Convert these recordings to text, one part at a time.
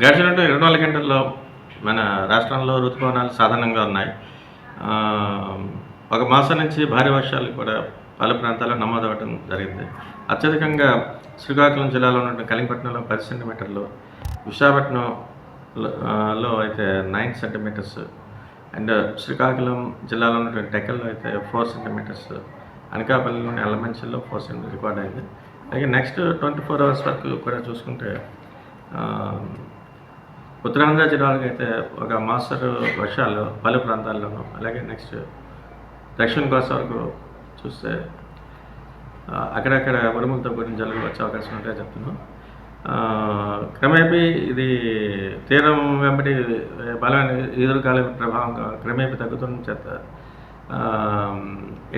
గడిచినట్టు 24 గంటల్లో మన రాష్ట్రంలో ఋతుపవనాలు సాధారణంగా ఉన్నాయి. ఒక మాసం నుంచి భారీ వర్షాలు కూడా పలు ప్రాంతాల్లో నమోదవడం జరిగింది. అత్యధికంగా శ్రీకాకుళం జిల్లాలో ఉన్న కలింగపట్నంలో 10 సెంటీమీటర్లు, విశాఖపట్నంలో అయితే 9 సెంటీమీటర్స్, అండ్ శ్రీకాకుళం జిల్లాలో ఉన్నటువంటి టెక్కల్లో అయితే 4 సెంటీమీటర్స్, అనకాపల్లిలోని ఎల్లమంచిలో 4 సెంటీమీటర్ రికార్డ్ అయింది. అలాగే నెక్స్ట్ 24 అవర్స్ వరకు కూడా చూసుకుంటే ఉత్తరాంధ్ర జిల్లాలకు అయితే ఒక మోస్తరు వర్షాలు పలు ప్రాంతాల్లోనూ, అలాగే నెక్స్ట్ దక్షిణ కోస్తా వరకు చూస్తే అక్కడక్కడ ఉరుములతో కూడిన జల్లులు వచ్చే అవకాశం ఉంటే చెప్తున్నాం. క్రమేపీ ఇది తీరం వెంబడి బలమైన ఈదురుగాలి ప్రభావం క్రమేపీ తగ్గుతున్న చేత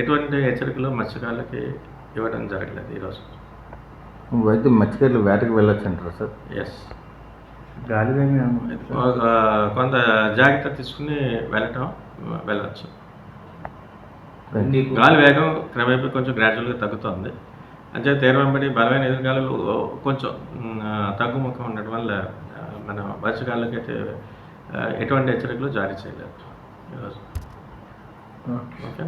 ఎటువంటి హెచ్చరికలు మత్స్యకారులకి ఇవ్వడం జరగలేదు ఈరోజు. అయితే మత్స్యకారులు వేటకు వెళ్ళొచ్చు అంటారా సార్? ఎస్, గాలి కొంత జాగ్రత్త తీసుకుని వెళ్ళవచ్చు. గాలి వేగం క్రమేపీ కొంచెం గ్రాడ్యువల్గా తగ్గుతుంది. అంటే తీరం వెంబడి బలమైన ఎదురుగాలులు కొంచెం తగ్గుముఖం ఉండడం వల్ల మన మత్స్యకారులకి అయితే ఎటువంటి హెచ్చరికలు జారీ చేయలేదు ఈరోజు. ఓకే.